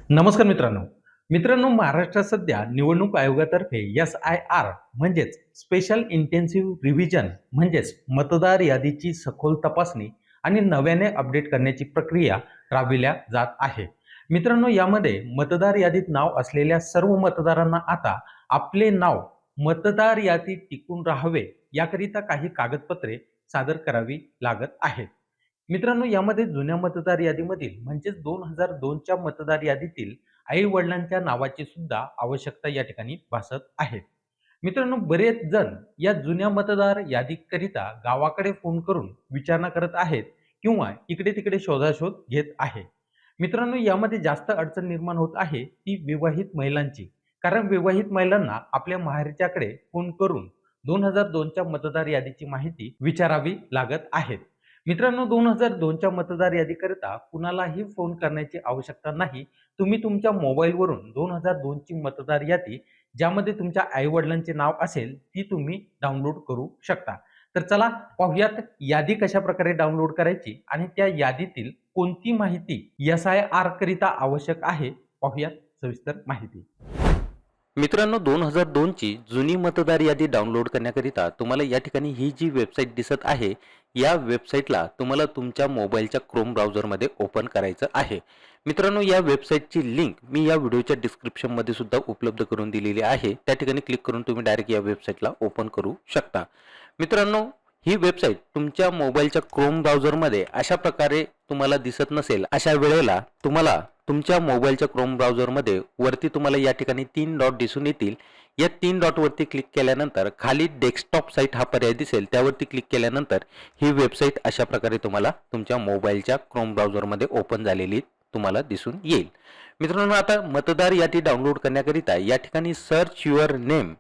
नमस्कार मित्रांनो. मित्रांनो, महाराष्ट्रात सध्या निवडणूक आयोगातर्फे एस-आय-आर म्हणजेच स्पेशल इंटेन्सिव्ह रिव्हिजन म्हणजेच मतदार यादीची सखोल तपासणी आणि नव्याने अपडेट करण्याची प्रक्रिया राबविल्या जात आहे. मित्रांनो, यामध्ये मतदार यादीत नाव असलेल्या सर्व मतदारांना आता आपले नाव मतदार यादीत टिकून राहावे याकरिता काही कागदपत्रे सादर करावी लागत आहेत. मित्रांनो, यामध्ये जुन्या मतदार यादीमधील म्हणजेच 2002च्या मतदार यादीतील आई-वडिलांच्या नावाची सुद्धा आवश्यकता या ठिकाणी भासत आहे. मित्रांनो, बरेच जण या जुन्या मतदार यादीकरिता गावाकडे फोन करून विचारणा करत आहेत किंवा इकडे-तिकडे शोधाशोध घेत आहे. मित्रांनो, यामध्ये जास्त अडचण निर्माण होत आहे ती विवाहित महिलांची. कारण विवाहित महिलांना आपल्या माहेरच्याकडे फोन करून 2002च्या मतदार यादीची माहिती विचारावी लागत आहे. मित्रांनो, 2002च्या मतदार यादीकरिता कुणालाही फोन करण्याची आवश्यकता नाही. तुम्ही तुमच्या मोबाईलवरून 2002ची मतदार यादी ज्यामध्ये तुमच्या आई-वडिलांचे नाव असेल, ती तुम्ही डाउनलोड करू शकता. तर चला पाहूयात यादी कशाप्रकारे डाउनलोड करायची आणि त्या यादीतील कोणती माहिती एस-आय-आर करिता आवश्यक आहे, पाहूयात सविस्तर माहिती. मित्रांनो, 2002 ची जुनी मतदार यादी डाउनलोड करण्याकरिता तुम्हाला या ठिकाणी ही जी वेबसाईट दिसत आहे, या वेबसाईटला तुम्हाला तुमच्या मोबाईलच्या क्रोम ब्राउझरमध्ये ओपन करायचं आहे. मित्रांनो, या वेबसाईटची लिंक मी या व्हिडिओच्या डिस्क्रिप्शनमध्ये सुद्धा उपलब्ध करून दिलेली आहे. त्या ठिकाणी क्लिक करून तुम्ही डायरेक्ट या वेबसाईटला ओपन करू शकता. मित्रांनो, ही वेबसाईट तुमच्या मोबाईलच्या क्रोम ब्राउझरमध्ये अशा प्रकारे तुम्हाला दिसत नसेल, अशा वेळेला तुम्हाला तुमच्या मोबाईलच्या क्रोम ब्राउझरमध्ये वरती तुम्हाला या ठिकाणी 3 डॉट दिसून येतील. या 3 डॉट वरती क्लिक केल्यानंतर खाली डेस्कटॉप साईट हा पर्याय दिसेल, त्यावरती क्लिक केल्यानंतर ही वेबसाईट अशा प्रकारे तुम्हाला तुमच्या मोबाईलच्या क्रोम ब्राउझरमध्ये ओपन झालेली तुम्हाला दिसून येईल. मित्रांनो, आता मतदार यादी डाउनलोड करण्याकरिता या ठिकाणी search your name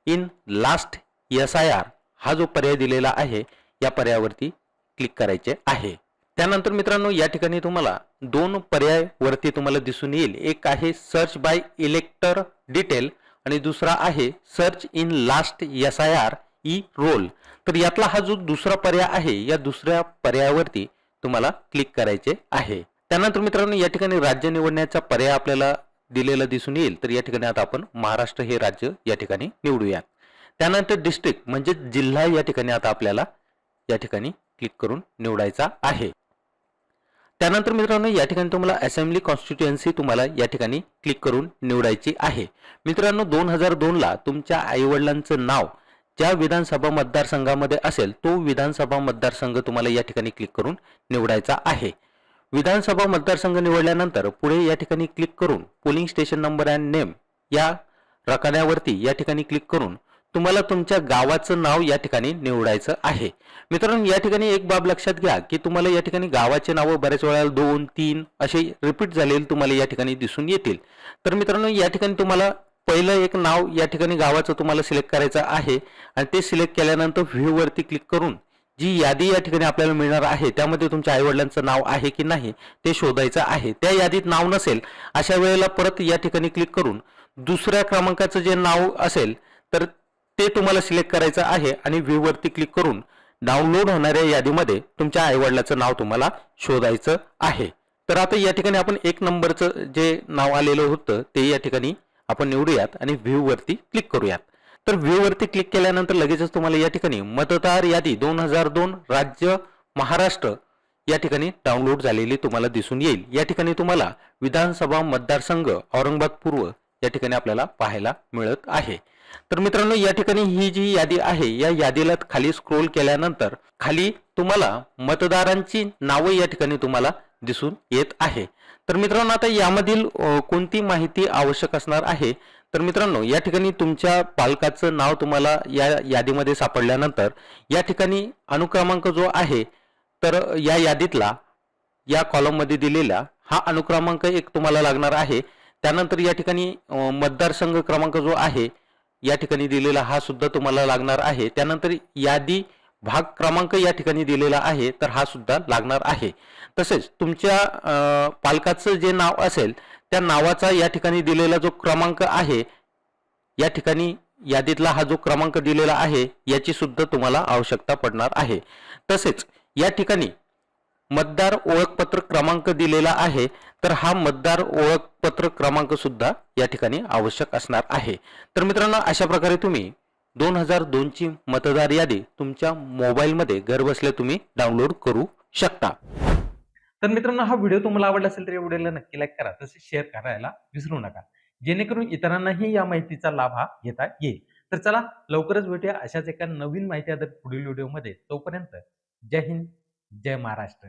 in last S-I-R हा जो पर्याय दिलेला आहे, या पर्यायावरती क्लिक करायचे आहे. त्यानंतर मित्रांनो, या ठिकाणी तुम्हाला 2 पर्याय वरती तुम्हाला दिसून येईल. एक आहे सर्च बाय इलेक्टर डिटेल आणि दुसरा आहे search in last SIR e-roll. तर यातला हा जो दुसरा पर्याय आहे, या दुसऱ्या पर्यायावरती तुम्हाला क्लिक करायचे आहे. त्यानंतर मित्रांनो, या ठिकाणी राज्य निवडण्याचा पर्याय आपल्याला दिलेला दिसून येईल. तर या ठिकाणी आता आपण महाराष्ट्र हे राज्य या ठिकाणी निवडूया. त्यानंतर डिस्ट्रिक्ट म्हणजे जिल्हा या ठिकाणी आता आपल्याला या ठिकाणी क्लिक करून निवडायचा आहे. त्यानंतर मित्रांनो, या ठिकाणी तुम्हाला असेंब्ली कॉन्स्टिट्युएन्सी तुम्हाला या ठिकाणी क्लिक करून निवडायची आहे. मित्रांनो, 2002 ला तुमच्या आईवडिलांचं नाव ज्या विधानसभा मतदारसंघामध्ये असेल, तो विधानसभा मतदारसंघ तुम्हाला या ठिकाणी क्लिक करून निवडायचा आहे. विधानसभा मतदारसंघ निवडल्यानंतर पुढे या ठिकाणी क्लिक करून polling station number and name या रकान्यावरती या ठिकाणी क्लिक करून तुम्हाला तुमच्या गावाचं नाव या ठिकाणी निवडायचं आहे. मित्रांनो, या ठिकाणी एक बाब लक्षात घ्या की तुम्हाला या ठिकाणी गावाचे नाव बऱ्याच वेळा 2, 3 असे रिपीट झालेले तुम्हाला या ठिकाणी दिसून येतील. तर मित्रांनो, या ठिकाणी तुम्हाला पहिलं एक नाव या ठिकाणी गावाचं तुम्हाला सिलेक्ट करायचं आहे आणि ते सिलेक्ट केल्यानंतर व्ह्यू वरती क्लिक करून जी यादी या ठिकाणी आपल्याला मिळणार आहे, त्यामध्ये तुमच्या आईवडिलांचं नाव आहे की नाही ते शोधायचं आहे. त्या यादीत नाव नसेल, अशा वेळेला परत या ठिकाणी क्लिक करून दुसऱ्या क्रमांकाचं जे नाव असेल तर ते तुम्हाला सिलेक्ट करायचं आहे आणि व्ह्यू वरती क्लिक करून डाउनलोड होणाऱ्या यादीमध्ये तुमच्या आईवडिलाचं नाव तुम्हाला शोधायचं आहे. तर आता या ठिकाणी आपण 1 नंबरचं जे नाव आलेलं होतं ते या ठिकाणी आपण निवडूयात आणि व्ह्यू वरती क्लिक करूयात. तर व्ह्यू वरती क्लिक केल्यानंतर लगेचच तुम्हाला या ठिकाणी मतदार यादी 2002 राज्य महाराष्ट्र या ठिकाणी डाउनलोड झालेली तुम्हाला दिसून येईल. या ठिकाणी तुम्हाला विधानसभा मतदारसंघ औरंगाबाद पूर्व या ठिकाणी आपल्याला पाहायला मिळत आहे. तर मित्रांनो, या ठिकाणी ही जी यादी आहे, या यादीला खाली स्क्रोल केल्यानंतर खाली तुम्हाला मतदारांची नावं या ठिकाणी तुम्हाला दिसून येत आहे. तर मित्रांनो, आता यामधील कोणती माहिती आवश्यक असणार आहे, तर मित्रांनो, या ठिकाणी तुमच्या पालकाचं नाव तुम्हाला या यादीमध्ये सापडल्यानंतर या ठिकाणी अनुक्रमांक जो आहे, तर या यादीतला या कॉलममध्ये दिलेला हा अनुक्रमांक एक तुम्हाला लागणार आहे. त्यानंतर या ठिकाणी मतदारसंघ क्रमांक जो आहे या ठिकाणी दिलेला हा सुद्धा तुम्हाला लागणार आहे. त्यानंतर यादी भाग क्रमांक या ठिकाणी दिलेला आहे, तर हा सुद्धा लागणार आहे. तसेच तुमच्या पालकाचं जे नाव असेल त्या नावाचा या ठिकाणी दिलेला जो क्रमांक आहे, या ठिकाणी यादीतला हा जो क्रमांक दिलेला आहे याची सुद्धा तुम्हाला आवश्यकता पडणार आहे. तसेच या ठिकाणी मतदार ओळखपत्र क्रमांक दिलेला आहे, तर हा मतदार ओळखपत्र क्रमांक सुद्धा या ठिकाणी आवश्यक असणार आहे. तर मित्रांनो, अशा प्रकारे तुम्ही 2002 ची मतदार यादी तुमच्या मोबाईलमध्ये घरबसल्या तुम्ही डाउनलोड करू शकता. तर मित्रांनो, हा व्हिडिओ तुम्हाला आवडला असेल तर या व्हिडिओला नक्की लाईक करा, तसेच शेअर करायला विसरू नका, जेणेकरून इतरांनाही या माहितीचा लाभ हा घेता येईल. तर चला, लवकरच भेटूया अशाच एका नवीन माहिती आधारित पुढील व्हिडिओमध्ये. तोपर्यंत जय हिंद, जय महाराष्ट्र.